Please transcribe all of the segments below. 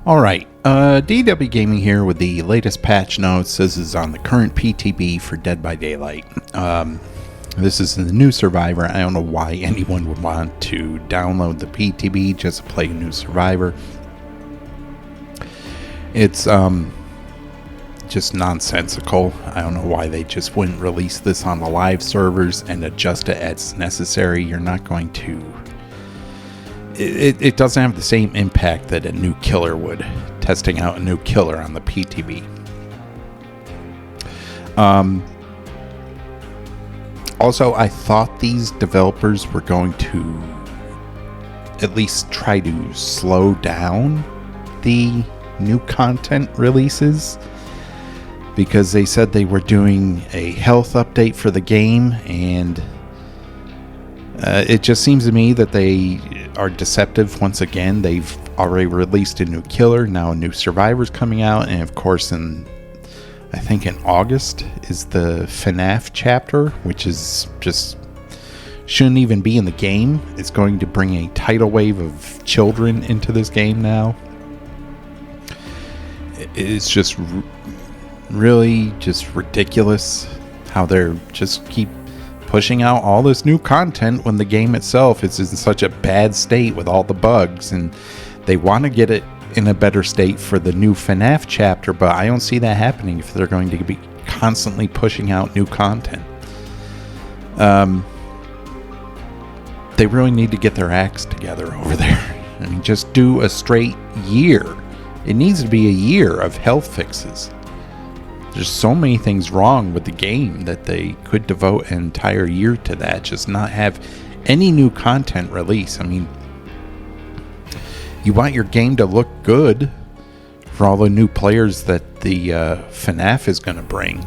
Alright, DW Gaming here with the latest patch notes. This is on the current PTB for Dead by Daylight. This is the new Survivor. I don't know why anyone would want to download the PTB just to play a new Survivor. It's just nonsensical. I don't know why they just wouldn't release this on the live servers and adjust it as necessary. You're not going to... It doesn't have the same impact that a new killer would, testing out a new killer on the PTB. Also, I thought these developers were going to at least try to slow down the new content releases, because they said they were doing a health update for the game, and it just seems to me that they are deceptive once again. They've already released a new killer, now a new survivor's coming out, and of course I think in August is the FNAF chapter, which is just shouldn't even be in the game. It's going to bring a tidal wave of children into this game now. It's just really just ridiculous how they're just keep pushing out all this new content when the game itself is in such a bad state with all the bugs, and they want to get it in a better state for the new FNAF chapter, but I don't see that happening if they're going to be constantly pushing out new content. They really need to get their acts together over there. I mean, just do a straight year. It needs to be a year of health fixes. There's so many things wrong with the game that they could devote an entire year to that, just not have any new content release. I mean, you want your game to look good for all the new players that the FNAF is going to bring.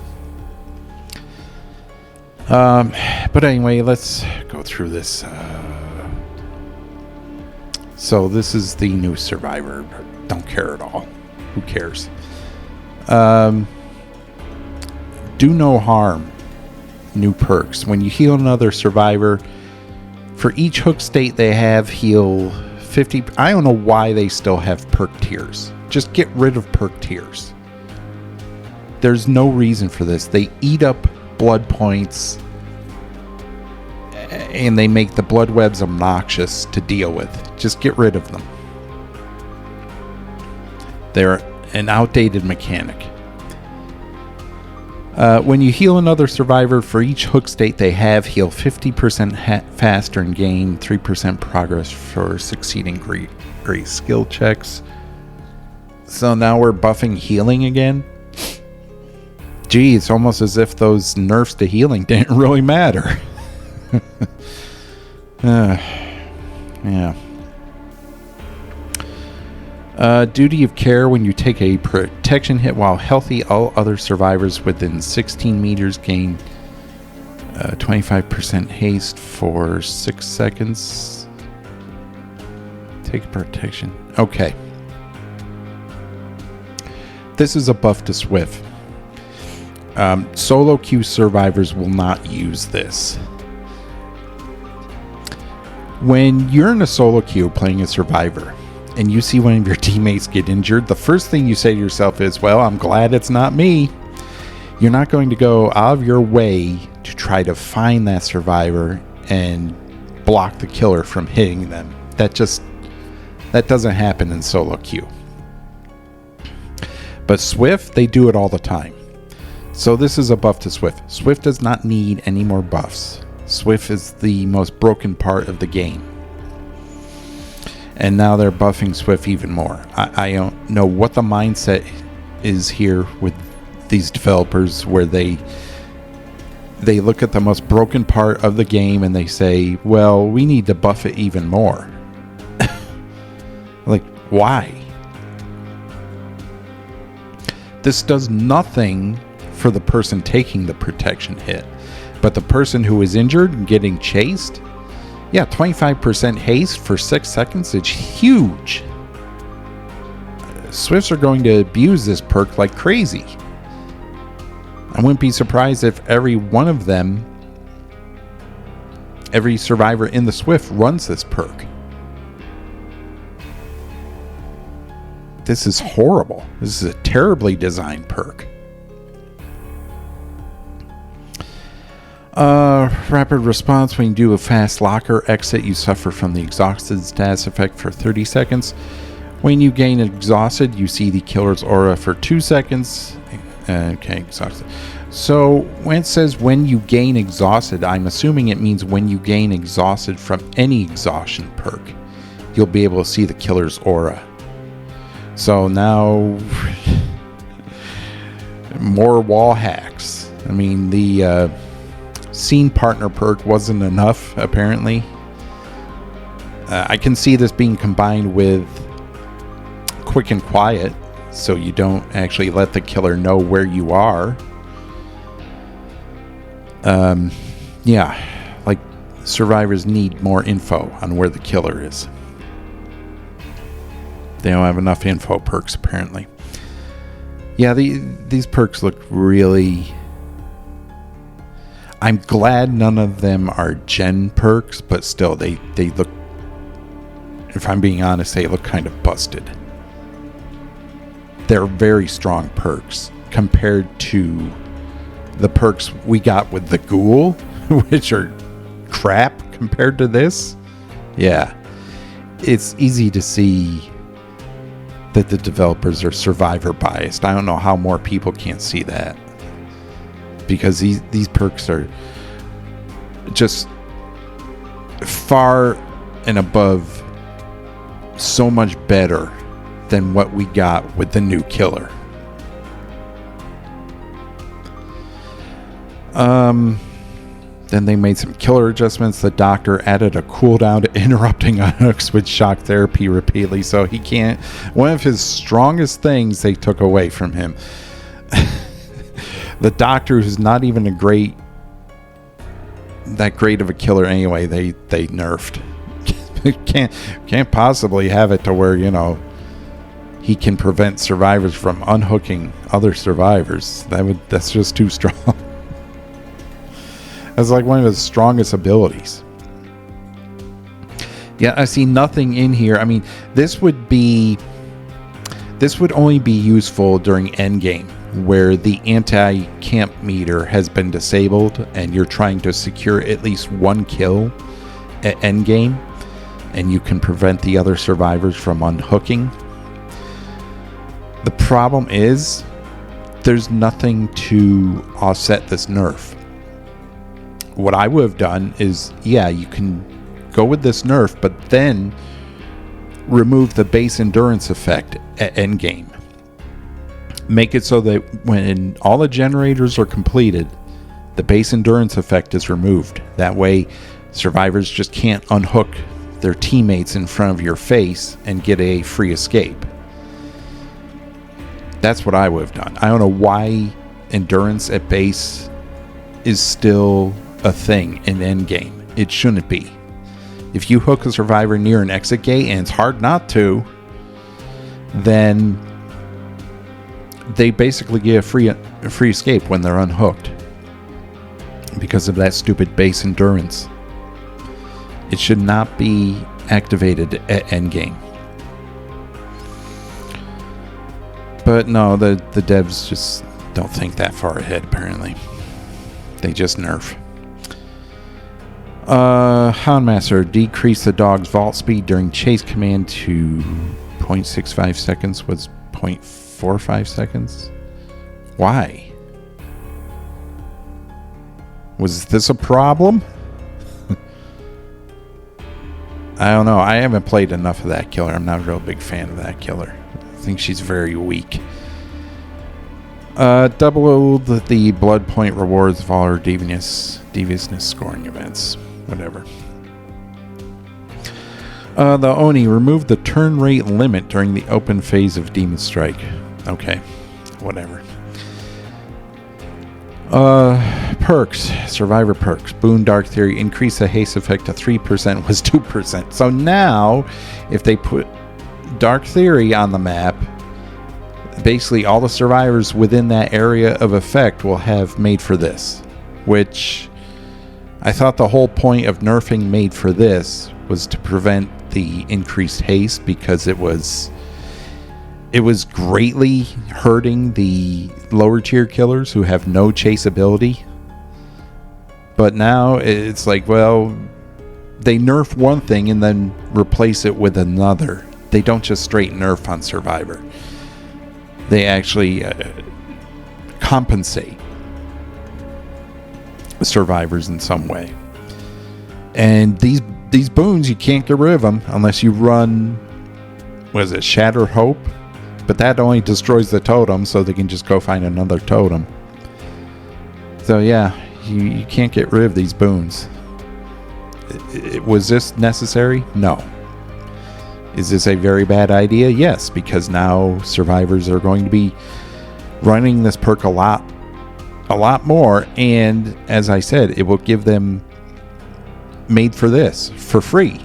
But anyway, let's go through this. So this is the new Survivor. Don't care at all. Who cares? Do no harm. New perks. When you heal another survivor, for each hook state they have, heal 50. I don't know why they still have perk tiers. Just get rid of perk tiers. There's no reason for this. They eat up blood points, and they make the blood webs obnoxious to deal with. Just get rid of them. They're an outdated mechanic. When you heal another survivor, for each hook state they have, heal 50% faster and gain 3% progress for succeeding great skill checks. So now we're buffing healing again? Gee, it's almost as if those nerfs to healing didn't really matter. Yeah. Duty of care. When you take a protection hit while healthy, all other survivors within 16 meters gain 25% haste for 6 seconds. Take a protection. Okay. This is a buff to Swift. Solo queue survivors will not use this. When you're in a solo queue playing a survivor, and you see one of your teammates get injured, the first thing you say to yourself is, well, I'm glad it's not me. You're not going to go out of your way to try to find that survivor and block the killer from hitting them. That doesn't happen in solo queue. But Swift, they do it all the time. So this is a buff to Swift. Swift does not need any more buffs. Swift is the most broken part of the game. And now they're buffing Swift even more. I don't know what the mindset is here with these developers, where they look at the most broken part of the game and they say, well, we need to buff it even more. Like, why? This does nothing for the person taking the protection hit. But the person who is injured and getting chased, yeah, 25% haste for 6 seconds, it's huge. Swifts are going to abuse this perk like crazy. I wouldn't be surprised if every one of them, every survivor in the Swift runs this perk. this is horrible. This is a terribly designed perk. Rapid response. When you do a fast locker exit, you suffer from the exhausted status effect for 30 seconds. When you gain exhausted, you see the killer's aura for 2 seconds. Okay, exhausted. So when it says when you gain exhausted, I'm assuming it means when you gain exhausted from any exhaustion perk, you'll be able to see the killer's aura. So now, more wall hacks. I mean, the scene partner perk wasn't enough, apparently. I can see this being combined with quick and quiet, so you don't actually let the killer know where you are. Yeah, like survivors need more info on where the killer is. They don't have enough info perks, apparently. Yeah, these perks look really... I'm glad none of them are gen perks, but still, they look... If I'm being honest, they look kind of busted. They're very strong perks compared to the perks we got with the ghoul, which are crap compared to this. Yeah, it's easy to see that the developers are survivor biased. I don't know how more people can't see that, because these perks are just far and above so much better than what we got with the new killer. Then they made some killer adjustments. The doctor added a cooldown to interrupting Unhooks with shock therapy repeatedly, so he can't... One of his strongest things they took away from him. The doctor, who's not even that great of a killer anyway, they nerfed. Can't possibly have it to where, you know, he can prevent survivors from unhooking other survivors. That's just too strong. That's like one of his strongest abilities. Yeah, I see nothing in here. I mean, this would only be useful during endgame, where the anti-camp meter has been disabled and you're trying to secure at least one kill at endgame, and you can prevent the other survivors from unhooking. The problem is there's nothing to offset this nerf. What I would have done is, yeah, you can go with this nerf, but then remove the base endurance effect at endgame. Make it so that when all the generators are completed, the base endurance effect is removed. That way, survivors just can't unhook their teammates in front of your face and get a free escape. That's what I would have done. I don't know why endurance at base is still a thing in endgame. It shouldn't be. If you hook a survivor near an exit gate, and it's hard not to, then they basically get a free escape when they're unhooked because of that stupid base endurance. It should not be activated at endgame. But no, the devs just don't think that far ahead, apparently. They just nerf. Houndmaster, decrease the dog's vault speed during chase command to 0.65 seconds was 0.45 seconds. Why? Was this a problem? I don't know. I haven't played enough of that killer. I'm not a real big fan of that killer. I think she's very weak. Doubled the blood point rewards of all her deviousness scoring events. Whatever. The Oni removed the turn rate limit during the open phase of Demon Strike. Okay. Whatever. Perks. Survivor perks. Boon Dark Theory. Increase the haste effect to 3% was 2%. So now, if they put Dark Theory on the map, basically all the survivors within that area of effect will have Made for This. Which, I thought the whole point of nerfing Made for This was to prevent the increased haste, because it it was greatly hurting the lower tier killers who have no chase ability. But now it's like, well, they nerf one thing and then replace it with another. They don't just straight nerf on Survivor. They actually compensate survivors in some way. And these boons, you can't get rid of them unless you run, what is it, Shatter Hope? But that only destroys the totem, so they can just go find another totem. So yeah, you can't get rid of these boons. Was this necessary? No. Is this a very bad idea? Yes, because now survivors are going to be running this perk a lot more, and as I said, it will give them made for this for free,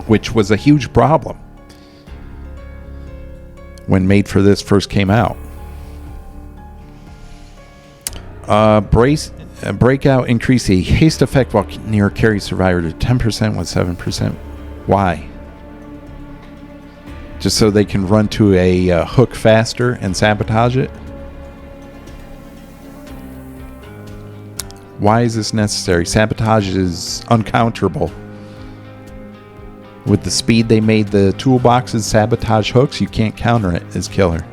which was a huge problem when made for this first came out. Breakout increased the haste effect while near carry survivor to 10% with 7%. Why? Just so they can run to a hook faster and sabotage it? Why is this necessary? Sabotage is uncounterable. With the speed they made the toolboxes sabotage hooks, you can't counter it as killer.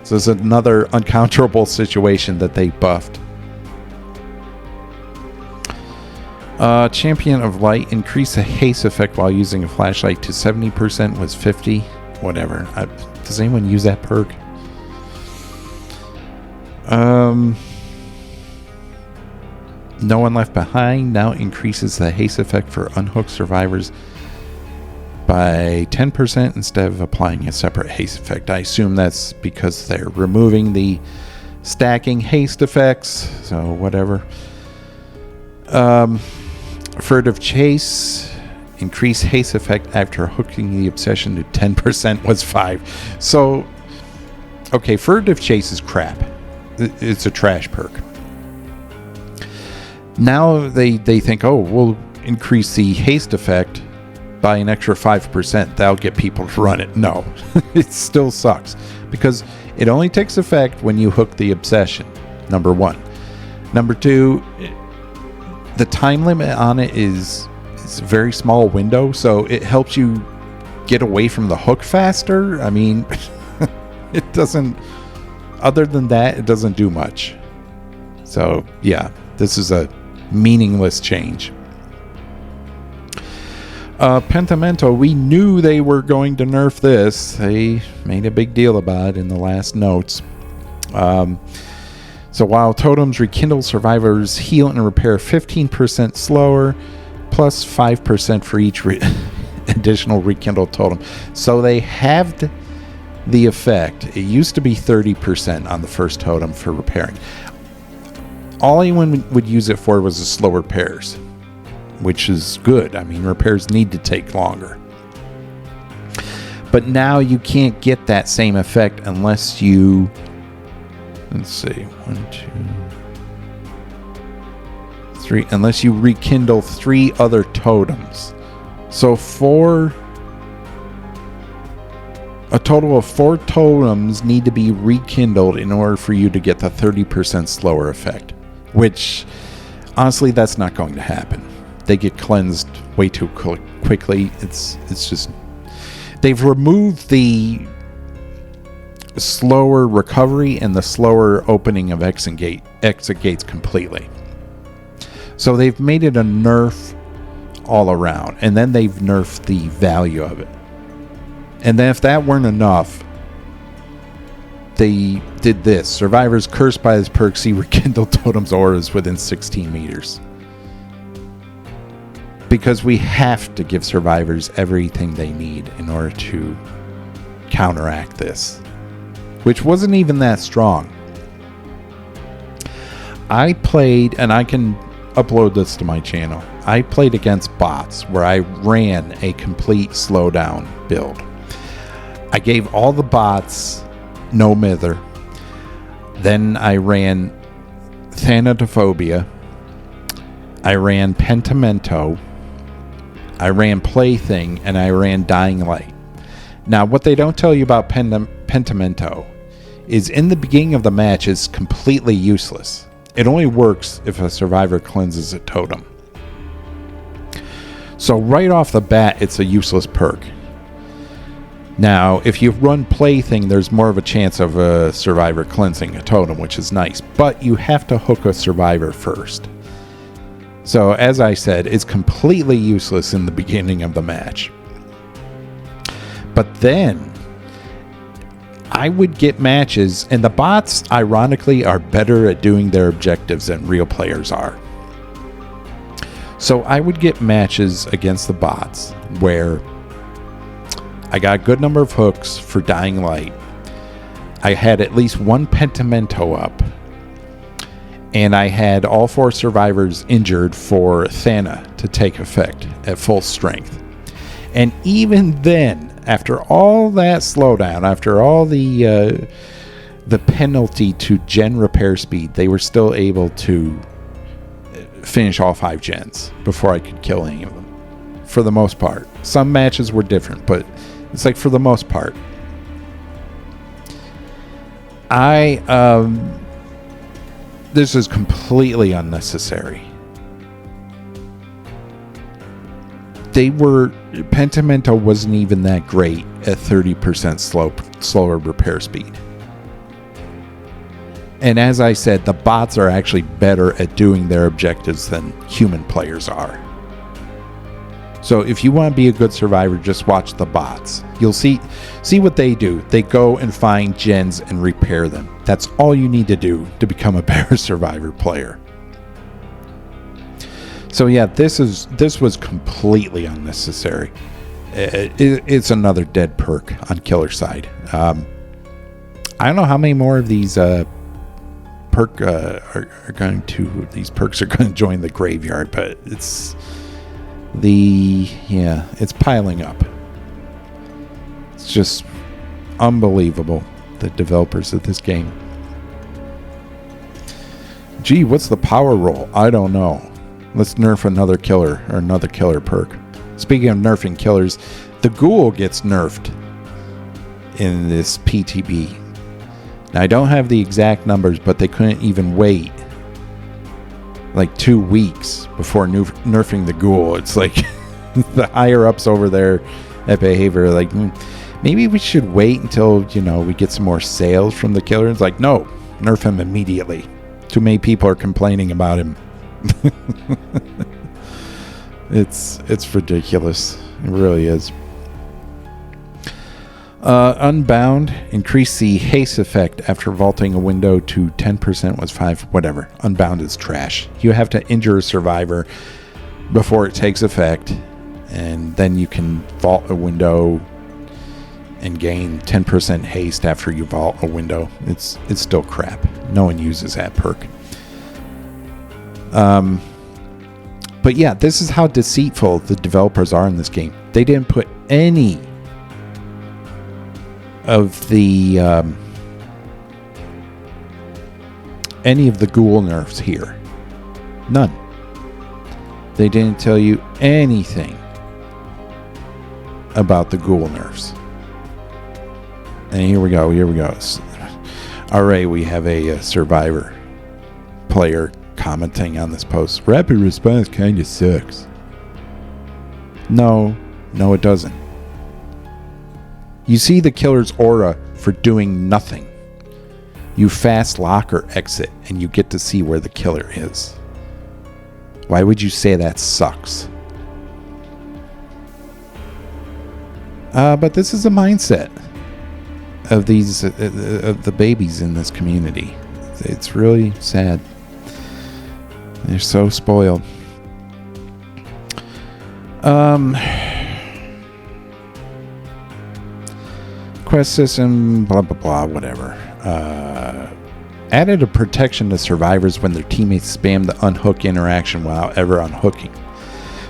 So it's another uncounterable situation that they buffed. Champion of Light increased the haste effect while using a flashlight to 70% was 50. Whatever. Does anyone use that perk? No One Left Behind now increases the haste effect for unhooked survivors by 10% instead of applying a separate haste effect. I assume that's because they're removing the stacking haste effects. So whatever. Furtive Chase increased haste effect after hooking the obsession to 10% was 5. So, okay, Furtive Chase is crap. It's a trash perk. Now they think, oh, we'll increase the haste effect by an extra 5%. That'll get people to run it. No, it still sucks because it only takes effect when you hook the obsession, number one. Number two, the time limit on it is a very small window, so it helps you get away from the hook faster. I mean, it doesn't, other than that, it doesn't do much. So, yeah, this is a meaningless change. Pentimento, we knew they were going to nerf this. They made a big deal about it in the last notes. So while totems rekindle, survivors heal and repair 15% slower, plus 5% for each additional rekindled totem. So they halved the effect. It used to be 30% on the first totem for repairing. All anyone would use it for was the slow repairs, which is good. I mean, repairs need to take longer. But now you can't get that same effect unless you... Let's see, 1, 2, 3. Unless you rekindle 3 other totems. So a total of 4 totems need to be rekindled in order for you to get the 30% slower effect. Which, honestly, that's not going to happen. They get cleansed way too quickly. It's just... They've removed the slower recovery and the slower opening of exit gates completely. So they've made it a nerf all around, and then they've nerfed the value of it. And then if that weren't enough, they did this. Survivors cursed by this perk see rekindled totems auras within 16 meters. Because we have to give survivors everything they need in order to counteract this, which wasn't even that strong. I played, and I can upload this to my channel, I played against bots where I ran a complete slowdown build. I gave all the bots no mither. Then I ran Thanatophobia. I ran Pentimento. I ran Plaything, and I ran Dying Light. Now, what they don't tell you about Pentimento is in the beginning of the match is completely useless. It only works if a survivor cleanses a totem. So right off the bat, it's a useless perk. Now, if you run Plaything, there's more of a chance of a survivor cleansing a totem, which is nice. But you have to hook a survivor first. So, as I said, it's completely useless in the beginning of the match. But then, I would get matches, and the bots, ironically, are better at doing their objectives than real players are. So I would get matches against the bots where I got a good number of hooks for Dying Light. I had at least one Pentimento up. And I had all 4 survivors injured for Thana to take effect at full strength. And even then, after all that slowdown, after all the penalty to gen repair speed, they were still able to finish all 5 gens before I could kill any of them. For the most part. Some matches were different, but it's like for the most part. This is completely unnecessary. Pentimento wasn't even that great at 30% slower repair speed. And as I said, the bots are actually better at doing their objectives than human players are. So if you want to be a good survivor, just watch the bots. You'll see what they do. They go and find gens and repair them. That's all you need to do to become a better survivor player. So yeah, this was completely unnecessary. It's another dead perk on killer side. I don't know how many more of these perks are going to join the graveyard, but it's piling up. It's just unbelievable, the developers of this game. Gee, what's the power roll? I don't know. Let's nerf another killer perk. Speaking of nerfing killers, the ghoul gets nerfed in this PTB. Now, I don't have the exact numbers, but they couldn't even wait like 2 weeks before nerfing the ghoul. It's like the higher ups over there at Behavior are like, maybe we should wait until, we get some more sales from the killer. It's like, no, nerf him immediately. Too many people are complaining about him. It's ridiculous. It really is. Unbound, increase the haste effect after vaulting a window to 10% was 5, whatever. Unbound is trash. You have to injure a survivor before it takes effect, and then you can vault a window and gain 10% haste after you vault a window. It's still crap. No one uses that perk. But yeah, this is how deceitful the developers are in this game. They didn't put any of the ghoul nerfs here. None. They didn't tell you anything about the ghoul nerfs. And here we go. Alright, we have a survivor player commenting on this post. Rapid response kind of sucks. No, it doesn't. You see the killer's aura for doing nothing. You fast lock or exit, and you get to see where the killer is. Why would you say that sucks? But this is a mindset of these of the babies in this community. It's really sad. They're so spoiled. Quest system, blah blah blah, whatever. Added a protection to survivors when their teammates spam the unhook interaction while ever unhooking.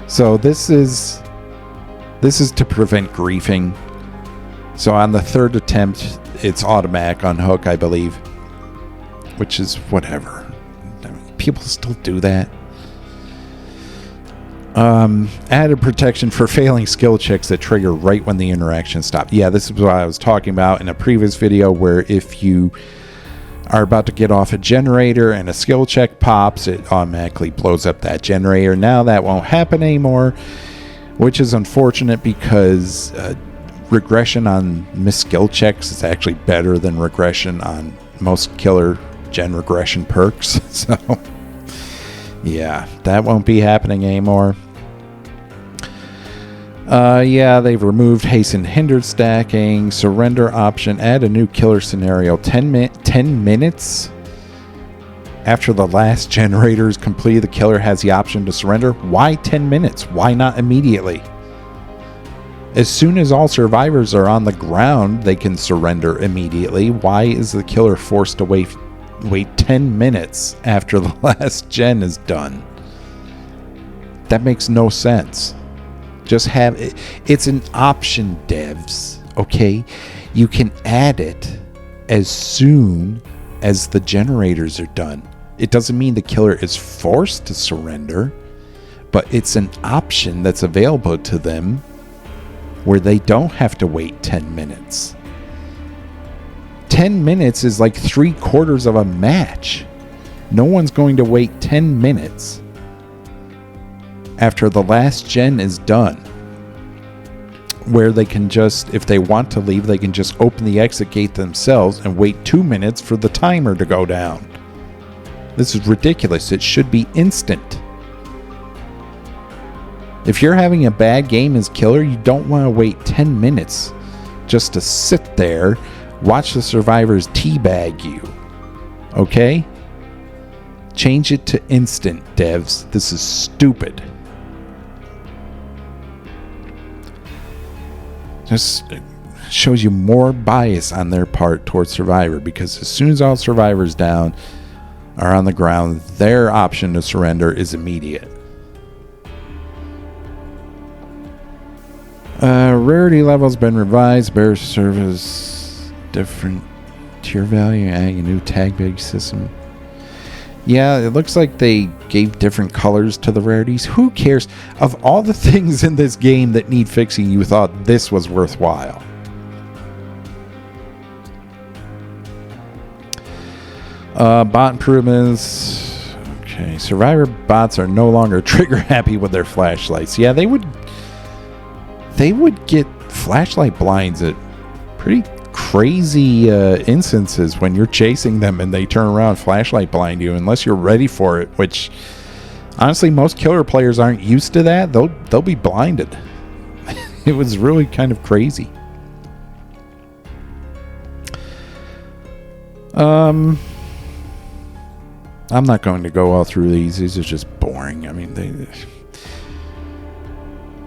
So this is to prevent griefing. So on the third attempt, it's automatic unhook, I believe, which is whatever. I mean, people still do that. Added protection for failing skill checks that trigger right when the interaction stops. Yeah, this is what I was talking about in a previous video, where if you are about to get off a generator and a skill check pops, it automatically blows up that generator. Now that won't happen anymore, which is unfortunate, because regression on missed skill checks is actually better than regression on most killer gen regression perks. So yeah, that won't be happening anymore. Yeah, they've removed Haste and Hindered stacking, surrender option, add a new killer scenario, 10 minutes after the last generator is completed, the killer has the option to surrender. Why 10 minutes? Why not immediately? As soon as all survivors are on the ground, they can surrender immediately. Why is the killer forced to wait 10 minutes after the last gen is done? That makes no sense. Just have it. It's an option, devs. Okay, you can add it as soon as the generators are done. It doesn't mean the killer is forced to surrender, but it's an option that's available to them where they don't have to wait 10 minutes. 10 minutes is like 3/4 of a match. No one's going to wait 10 minutes after the last gen is done, where they can just, if they want to leave, they can just open the exit gate themselves and wait 2 minutes for the timer to go down. This is ridiculous. It should be instant. If you're having a bad game as killer, you don't want to wait 10 minutes just to sit there, watch the survivors teabag you. Okay? Change it to instant, devs. This is stupid. Just shows you more bias on their part towards survivor, because as soon as all survivors down are on the ground, their option to surrender is immediate. Rarity level's been revised. Bear service different tier value, adding a new tag bag system. Yeah, it looks like they gave different colors to the rarities. Who cares? Of all the things in this game that need fixing, you thought this was worthwhile. Bot improvements. Okay, survivor bots are no longer trigger happy with their flashlights. Yeah, they would get flashlight blinds at pretty crazy instances when you're chasing them and they turn around flashlight blind you, unless you're ready for it, which honestly most killer players aren't used to that. They'll be blinded. It was really kind of crazy. I'm not going to go all through these. These are just boring. I mean,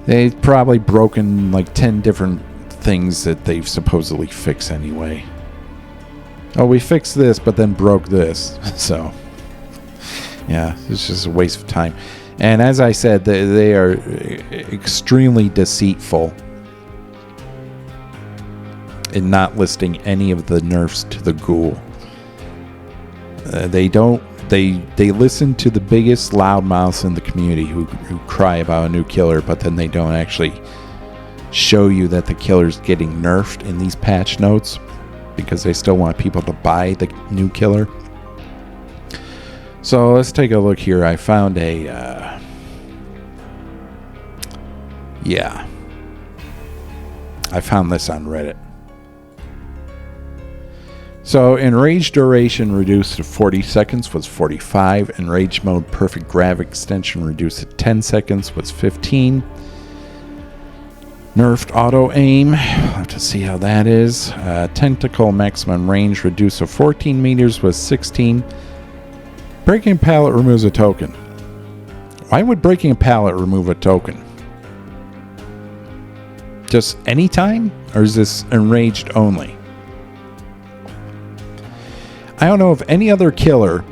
they've probably broken like 10 different things that they've supposedly fixed anyway. Oh, we fixed this, but then broke this. So, yeah, it's just a waste of time. And as I said, they are extremely deceitful in not listing any of the nerfs to the ghoul. They listen to the biggest loudmouths in the community who cry about a new killer, but then they don't actually show you that the killer's getting nerfed in these patch notes, because they still want people to buy the new killer. So let's take a look here. I found a I found this on Reddit. So enrage duration reduced to 40 seconds was 45. Enrage mode perfect grav extension reduced to 10 seconds was 15. Nerfed auto aim. We'll have to see how that is. Tentacle maximum range reduced to 14 meters was 16. Breaking a pallet removes a token. Why would breaking a pallet remove a token? Just anytime? Or is this enraged only? I don't know of any other killer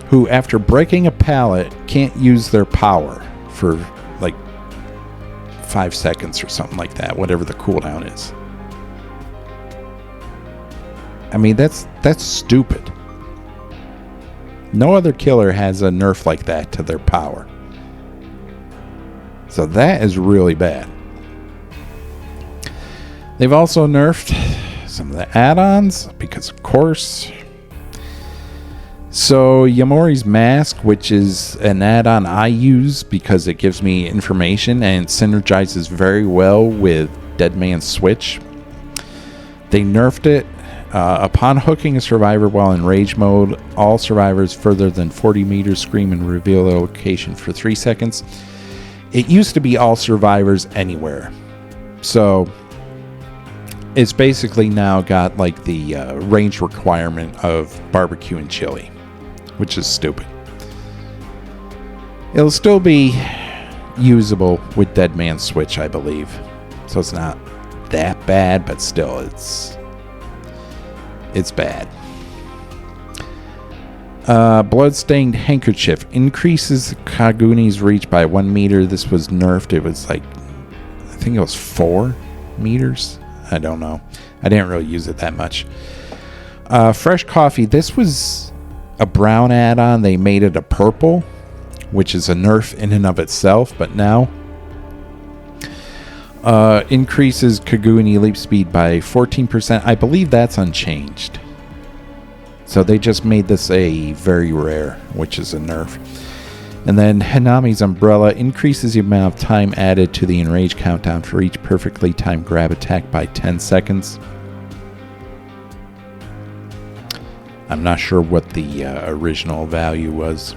who, after breaking a pallet, can't use their power for like 5 seconds or something like that, whatever the cooldown is. I mean, that's stupid. No other killer has a nerf like that to their power. So that is really bad. They've also nerfed some of the add-ons, because of course. So Yamori's Mask, which is an add-on I use because it gives me information and synergizes very well with Dead Man's Switch. They nerfed it. Upon hooking a survivor while in rage mode, all survivors further than 40 meters scream and reveal their location for 3 seconds. It used to be all survivors anywhere. So it's basically now got like the range requirement of barbecue and chili, which is stupid. It'll still be usable with Dead Man's Switch, I believe. So it's not that bad, but still it's bad. Bloodstained Handkerchief increases Kaguni's reach by 1 meter. This was nerfed. It was like, I think it was 4 meters. I don't know. I didn't really use it that much. Fresh Coffee. This was a brown add-on. They made it a purple, which is a nerf in and of itself. But now increases Kaguni leap speed by 14%. I believe that's unchanged. So they just made this a very rare, which is a nerf. And then Hanami's Umbrella increases the amount of time added to the enrage countdown for each perfectly timed grab attack by 10 seconds. I'm not sure what the original value was.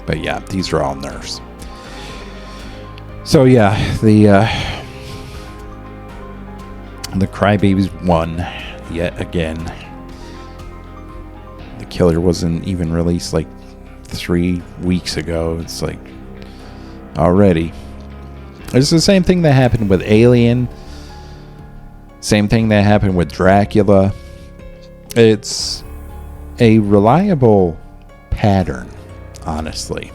But yeah, these are all nerfs. So yeah, the Crybabies won yet again. The killer wasn't even released like 3 weeks ago. It's like already. It's the same thing that happened with Alien. Same thing that happened with Dracula. It's a reliable pattern, honestly,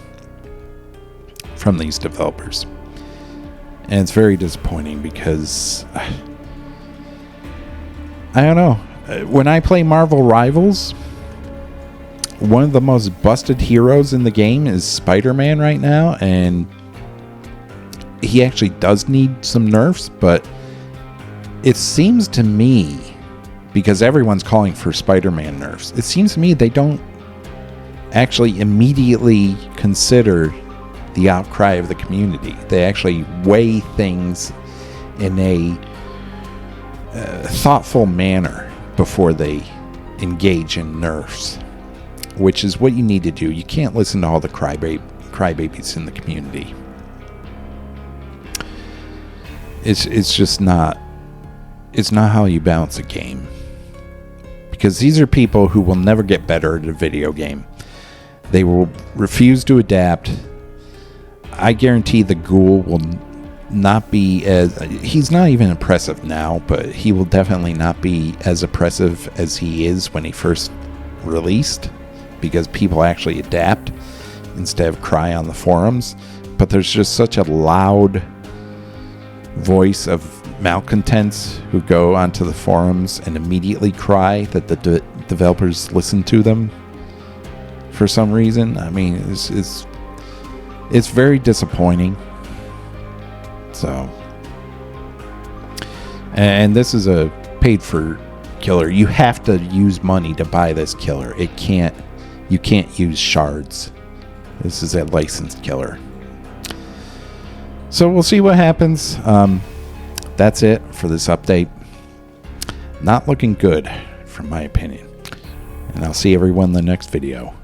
from these developers. And it's very disappointing because I don't know. When I play Marvel Rivals, one of the most busted heroes in the game is Spider-Man right now, and he actually does need some nerfs, but it seems to me, because everyone's calling for Spider-Man nerfs, it seems to me they don't actually immediately consider the outcry of the community. They actually weigh things in a thoughtful manner before they engage in nerfs, which is what you need to do. You can't listen to all the crybabies in the community. It's just not. It's not how you balance a game. Because these are people who will never get better at a video game. They will refuse to adapt. I guarantee the Ghoul will not be as... He's not even impressive now, but he will definitely not be as oppressive as he is when he first released, because people actually adapt instead of cry on the forums. But there's just such a loud voice of malcontents who go onto the forums and immediately cry that the developers listen to them for some reason. I mean, it's very disappointing. So, and this is a paid for killer. You have to use money to buy this killer. You can't use shards. This is a licensed killer. So we'll see what happens. That's it for this update. Not looking good, from my opinion. And I'll see everyone in the next video.